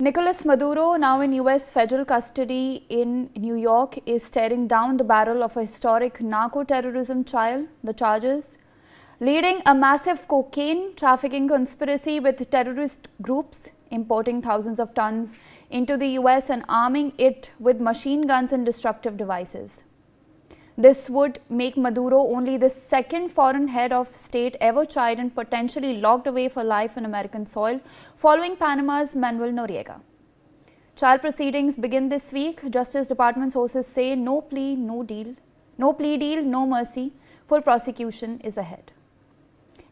Nicolás Maduro, now in US federal custody in New York, is staring down the barrel of a historic narco-terrorism trial. The charges: leading a massive cocaine trafficking conspiracy with terrorist groups, importing thousands of tons into the US and arming it with machine guns and destructive devices. This would make Maduro only the second foreign head of state ever tried and potentially locked away for life on American soil, following Panama's Manuel Noriega. Trial proceedings begin this week. Justice Department sources say no plea, no deal, no mercy. Full prosecution is ahead.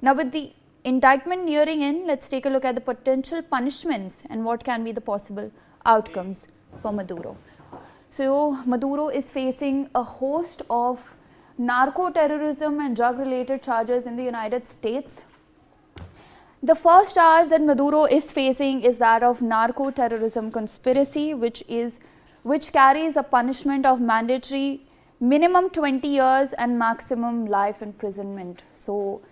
Now, with the indictment nearing in, let's take a look at the potential punishments and what can be the possible outcomes for Maduro. So, Maduro is facing a host of narco-terrorism and drug-related charges in the United States. The first charge that Maduro is facing is that of narco-terrorism conspiracy, which carries a punishment of mandatory minimum 20 years and maximum life imprisonment. So,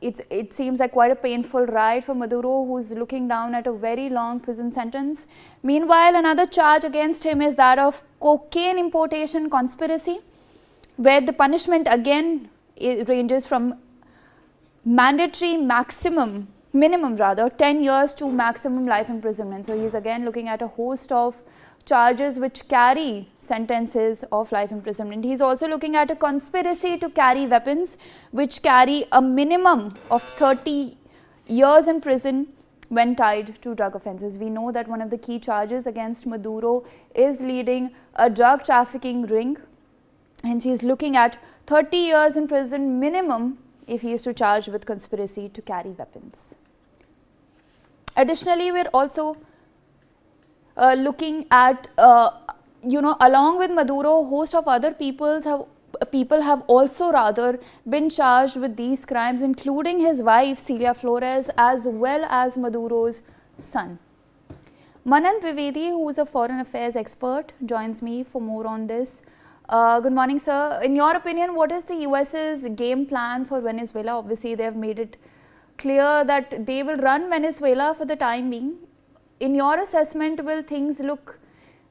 it seems like quite a painful ride for Maduro, who is looking down at a very long prison sentence. Meanwhile, another charge against him is that of cocaine importation conspiracy, where the punishment again ranges from mandatory minimum 10 years to maximum life imprisonment. So, he is again looking at a host of charges which carry sentences of life imprisonment. He is also looking at a conspiracy to carry weapons which carry a minimum of 30 years in prison when tied to drug offences. We know that one of the key charges against Maduro is leading a drug trafficking ring. Hence, he is looking at 30 years in prison minimum if he is to charge with conspiracy to carry weapons. Additionally, we are also looking at, along with Maduro, a host of other people have also been charged with these crimes, including his wife Celia Flores, as well as Maduro's son. Manant Vivedi, who is a foreign affairs expert, joins me for more on this. Good morning, sir. In your opinion, what is the US's game plan for Venezuela? Obviously, they have made it clear that they will run Venezuela for the time being. In your assessment, will things look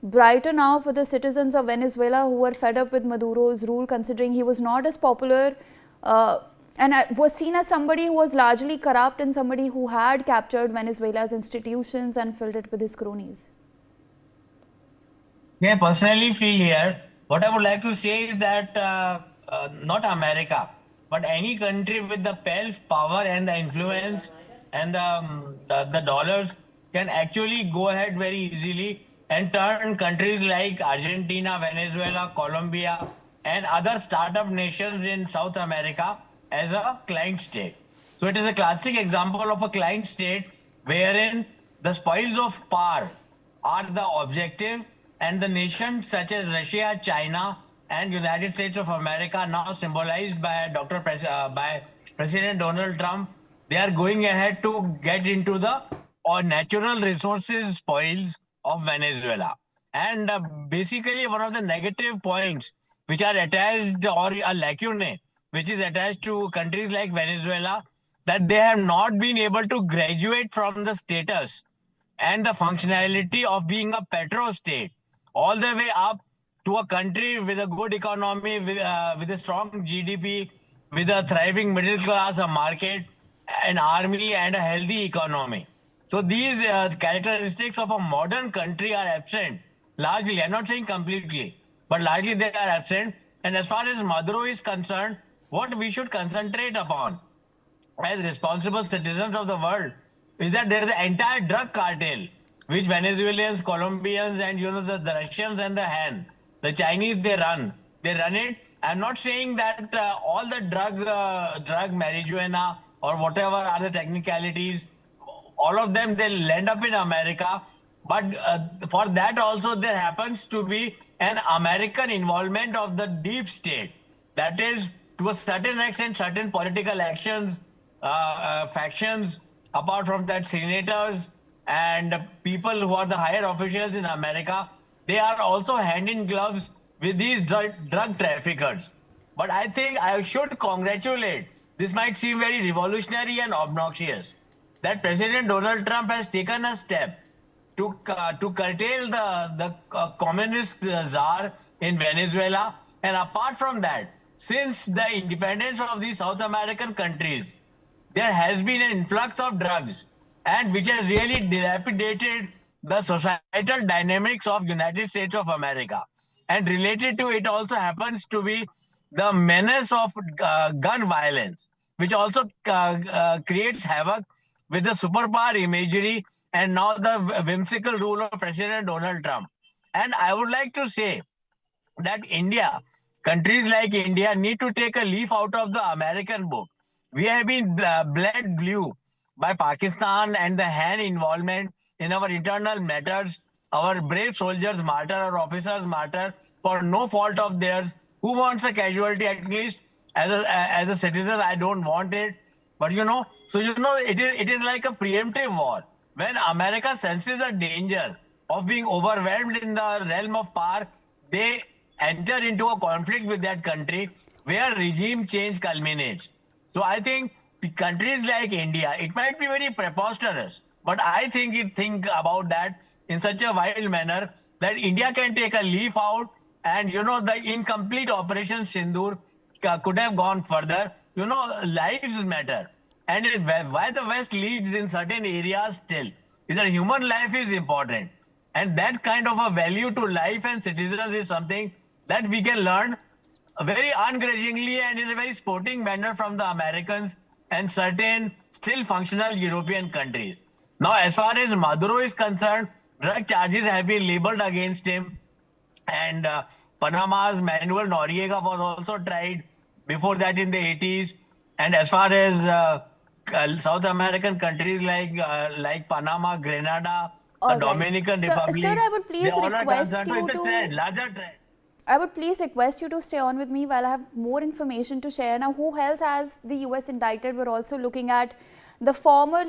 brighter now for the citizens of Venezuela who were fed up with Maduro's rule, considering he was not as popular and was seen as somebody who was largely corrupt and somebody who had captured Venezuela's institutions and filled it with his cronies? Yeah, personally feel here, what I would like to say is that not America, but any country with the power and the influence and the dollars can actually go ahead very easily and turn countries like Argentina, Venezuela, Colombia, and other startup nations in South America as a client state. So it is a classic example of a client state wherein the spoils of power are the objective, and the nations such as Russia, China, and United States of America, now symbolized by by President Donald Trump, they are going ahead to get into the natural resources spoils of Venezuela. And basically, one of the negative points which are attached, or a lacunae which is attached to countries like Venezuela, that they have not been able to graduate from the status and the functionality of being a petro state all the way up to a country with a good economy, with a strong GDP, with a thriving middle class, a market, an army, and a healthy economy. So these characteristics of a modern country are absent largely. I'm not saying completely, but largely they are absent. And as far as Maduro is concerned, what we should concentrate upon as responsible citizens of the world is that there is the entire drug cartel, which Venezuelans, Colombians, and the Russians and the Chinese, they run it. I'm not saying that all the drug marijuana or whatever are the technicalities, all of them, they'll end up in America. But for that also, there happens to be an American involvement of the deep state. That is, to a certain extent, certain political actions, factions, apart from that, senators and people who are the higher officials in America, they are also hand in gloves with these drug traffickers. But I think I should congratulate, this might seem very revolutionary and obnoxious, that President Donald Trump has taken a step to curtail the communist czar in Venezuela. And apart from that, since the independence of these South American countries, there has been an influx of drugs, and which has really dilapidated the societal dynamics of United States of America. And related to it also happens to be the menace of gun violence, which also creates havoc with the superpower imagery and now the whimsical rule of President Donald Trump. And I would like to say that countries like India need to take a leaf out of the American book. We have been bled blue by Pakistan and the hand involvement in our internal matters. Our brave soldiers martyr, our officers martyr for no fault of theirs. Who wants a casualty? At least as a citizen, I don't want it. But it is like a preemptive war. When America senses a danger of being overwhelmed in the realm of power, they enter into a conflict with that country where regime change culminates. So I think the countries like India, it might be very preposterous, but I think about that in such a wild manner that India can take a leaf out, and the incomplete Operation Sindoor could have gone further. Lives matter, and why the West leads in certain areas still is that human life is important, and that kind of a value to life and citizens is something that we can learn very ungrudgingly and in a very sporting manner from the Americans and certain still functional European countries. Now, as far as Maduro is concerned, drug charges have been labeled against him, and Panama's Manuel Noriega was also tried before that in the 80s. And as far as South American countries like Panama, Grenada, the All right. Dominican Republic, Sir, I would please they all are request concerned. So you it's a to. trend, larger trend. I would please request you to stay on with me while I have more information to share. Now, who else has the US indicted? We're also looking at the former